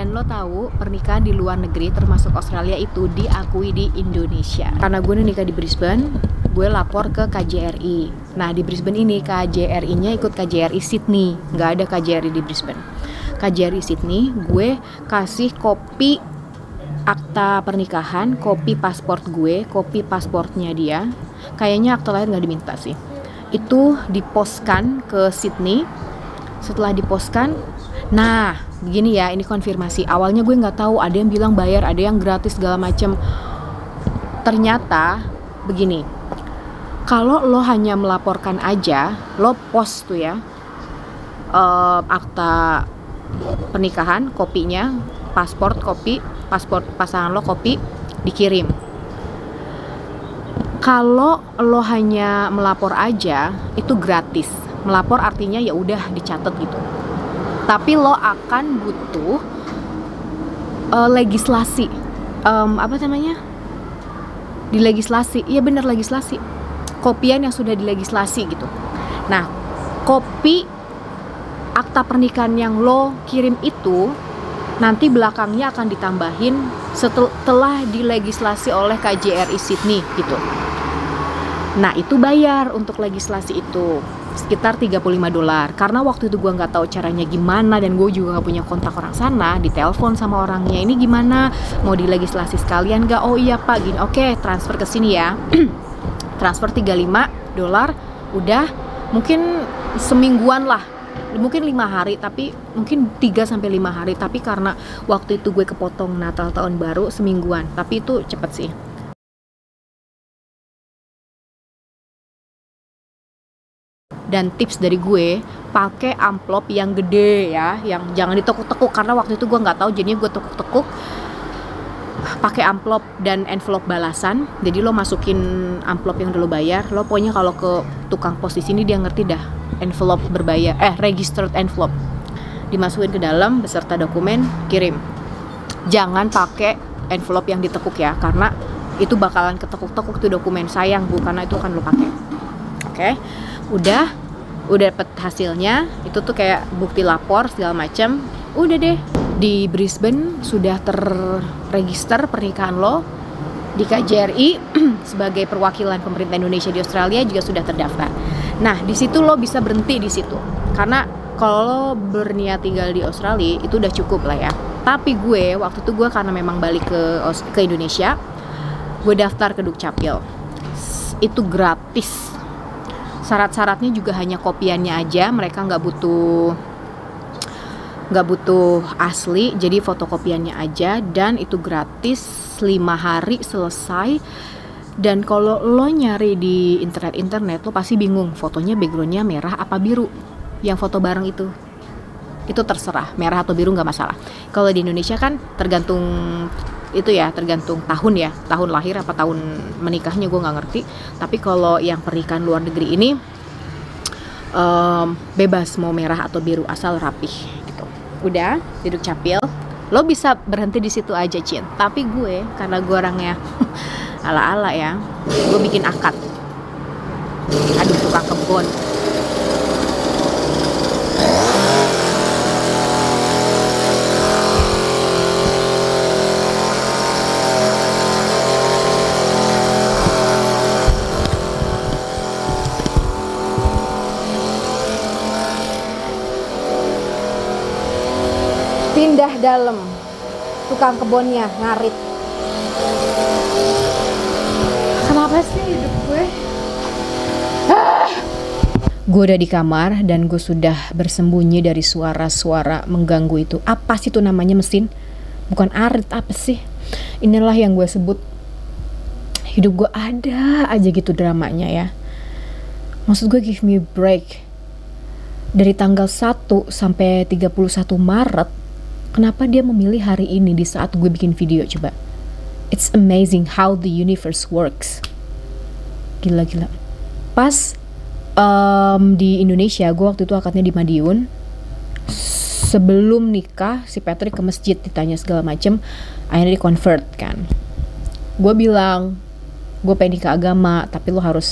Dan lo tahu pernikahan di luar negeri termasuk Australia itu diakui di Indonesia. Karena gue nikah di Brisbane, gue lapor ke KJRI. Nah di Brisbane ini KJRI-nya ikut KJRI Sydney, nggak ada KJRI di Brisbane. KJRI Sydney, gue kasih kopi akta pernikahan, kopi paspor gue, kopi pasportnya dia. Kayaknya akta lahir nggak diminta sih. Itu diposkan ke Sydney. Setelah diposkan, nah begini ya, ini konfirmasi. Awalnya gue nggak tahu, ada yang bilang bayar, ada yang gratis segala macem. Ternyata begini, kalau lo hanya melaporkan aja, lo post tuh ya akta pernikahan, kopinya, paspor kopi, paspor pasangan lo kopi, dikirim. Kalau lo hanya melapor aja, itu gratis. Melapor artinya ya udah dicatat gitu. Tapi lo akan butuh legislasi, apa namanya? Dilegislasi, iya bener legislasi. Kopian yang sudah dilegislasi gitu. Nah, kopi akta pernikahan yang lo kirim itu nanti belakangnya akan ditambahin setelah dilegislasi oleh KJRI Sydney gitu. Nah itu bayar untuk legislasi itu sekitar $35. Karena waktu itu gue nggak tahu caranya gimana dan gue juga nggak punya kontak orang sana, ditelepon sama orangnya, ini gimana, mau dilegislasi sekalian nggak? Oh iya pak, gini, oke, transfer ke sini ya. Transfer $35, udah mungkin semingguan lah, mungkin 5 hari, tapi mungkin 3-5 hari, tapi karena waktu itu gue kepotong Natal tahun baru semingguan, tapi itu cepet sih. Dan tips dari gue, pakai amplop yang gede ya, yang jangan ditekuk-tekuk, karena waktu itu gue nggak tahu, jadinya gue tekuk-tekuk. Pakai amplop dan envelope balasan, jadi lo masukin amplop yang udah lo bayar. Lo pokoknya kalau ke tukang pos di sini dia ngerti dah, envelope berbayar, registered envelope, dimasukin ke dalam beserta dokumen, kirim. Jangan pakai envelope yang ditekuk ya, karena itu bakalan ketekuk-tekuk tuh dokumen, sayang bu, karena itu akan lo pakai. Oke, udah dapet hasilnya, itu tuh kayak bukti lapor segala macam. Udah deh, di Brisbane sudah terregister pernikahan lo di KJRI sebagai perwakilan pemerintah Indonesia di Australia, juga sudah terdaftar. Nah di situ lo bisa berhenti di situ, karena kalau lo berniat tinggal di Australia itu udah cukup lah ya. Tapi gue waktu itu gue karena memang balik ke Indonesia, gue daftar ke Dukcapil. Itu gratis. Syarat-syaratnya juga hanya kopiannya aja, mereka nggak butuh asli, jadi fotokopiannya aja, dan itu gratis, 5 hari selesai. Dan kalau lo nyari di internet lo pasti bingung, fotonya backgroundnya merah apa biru, yang foto bareng itu terserah, merah atau biru nggak masalah. Kalau di Indonesia kan tergantung itu ya, tergantung tahun lahir apa tahun menikahnya, gue nggak ngerti. Tapi kalau yang pernikahan luar negeri ini bebas mau merah atau biru asal rapih gitu. Udah di Dukcapil, lo bisa berhenti di situ aja Cin. Tapi gue karena gue orangnya ala-ala ya, gue bikin akad. Aduh, tukang kebon. Pindah dalam, tukang kebunnya ngarit. Kenapa sih hidup gue? Gue udah di kamar dan gue sudah bersembunyi dari suara-suara mengganggu itu. Apa sih itu namanya, mesin? Bukan arit, apa sih? Inilah yang gue sebut hidup gue ada aja gitu dramanya ya. Maksud gue give me a break. Dari tanggal 1 sampai 31 Maret, kenapa dia memilih hari ini di saat gue bikin video coba? It's amazing how the universe works. Gila-gila. Pas di Indonesia, gue waktu itu akadnya di Madiun. Sebelum nikah, si Patrick ke masjid ditanya segala macem, akhirnya di convert kan. Gue bilang, gue pengen nikah agama, tapi lo harus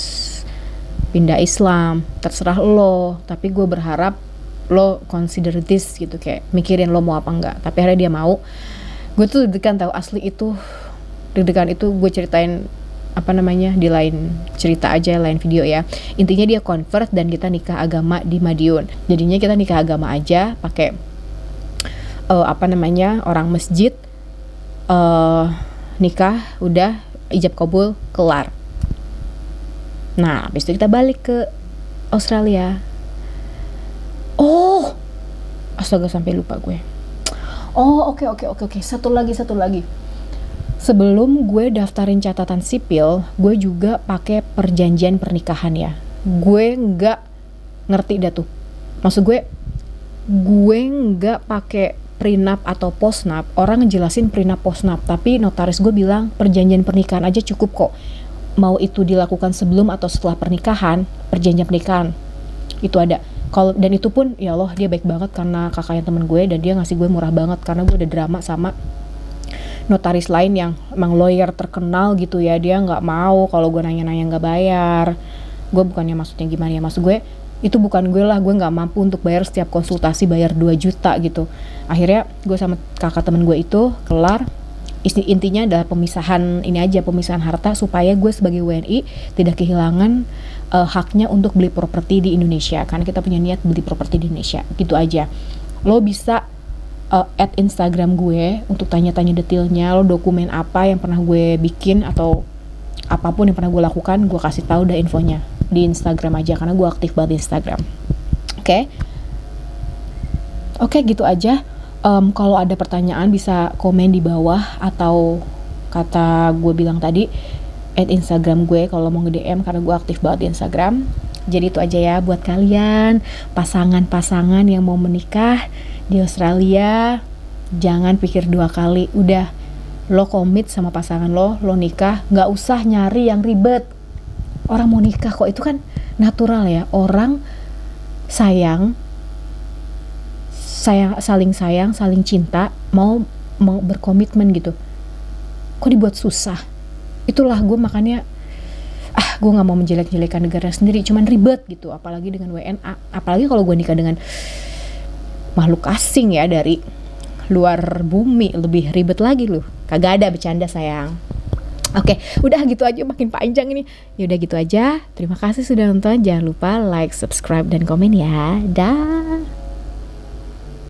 pindah Islam, terserah lo. Tapi gue berharap lo consider this gitu, kayak mikirin lo mau apa enggak. Tapi akhirnya dia mau. Gue tuh deg-degan tahu, asli itu deg-degan itu gue ceritain di lain cerita aja, lain video ya. Intinya dia convert dan kita nikah agama di Madiun. Jadinya kita nikah agama aja pakai orang masjid, nikah udah, ijab kabul kelar. Nah, habis itu kita balik ke Australia. Oh, astaga sampai lupa gue. Oh, oke. Satu lagi. Sebelum gue daftarin catatan sipil, gue juga pakai perjanjian pernikahan ya. Gue nggak ngerti dah tuh. Maksud gue nggak pakai prenup atau postnup. Orang ngejelasin prenup postnup, tapi notaris gue bilang perjanjian pernikahan aja cukup kok. Mau itu dilakukan sebelum atau setelah pernikahan, perjanjian pernikahan itu ada. Dan itu pun ya Allah, dia baik banget karena kakaknya temen gue, dan dia ngasih gue murah banget karena gue udah drama sama notaris lain yang emang lawyer terkenal gitu ya. Dia nggak mau kalau gue nanya-nanya nggak bayar. Gue bukannya maksudnya gimana ya, maksud gue itu bukan gue lah, gue nggak mampu untuk bayar setiap konsultasi bayar 2 juta gitu. Akhirnya gue sama kakak temen gue itu kelar. Intinya adalah pemisahan harta supaya gue sebagai WNI tidak kehilangan haknya untuk beli properti di Indonesia, karena kita punya niat beli properti di Indonesia. Gitu aja. Lo bisa add Instagram gue untuk tanya-tanya detailnya, lo dokumen apa yang pernah gue bikin atau apapun yang pernah gue lakukan, gue kasih tahu dah infonya di Instagram aja, karena gue aktif banget di Instagram. Oke, gitu aja. Kalau ada pertanyaan bisa komen di bawah, atau kata gue bilang tadi, add Instagram gue kalau mau nge-DM, karena gue aktif banget di Instagram. Jadi itu aja ya buat kalian pasangan-pasangan yang mau menikah di Australia. Jangan pikir 2 kali, udah lo komit sama pasangan lo nikah, gak usah nyari yang ribet. Orang mau nikah kok, itu kan natural ya, orang saling sayang, saling cinta, mau berkomitmen gitu, kok dibuat susah. Itulah gue makanya gue nggak mau menjelek-jelekan negara sendiri, cuman ribet gitu, apalagi dengan WNA, apalagi kalau gue nikah dengan makhluk asing ya dari luar bumi, lebih ribet lagi loh. Kagak ada bercanda sayang. Oke, udah gitu aja, makin panjang ini. Ya udah gitu aja. Terima kasih sudah nonton. Jangan lupa like, subscribe dan komen ya. Dah.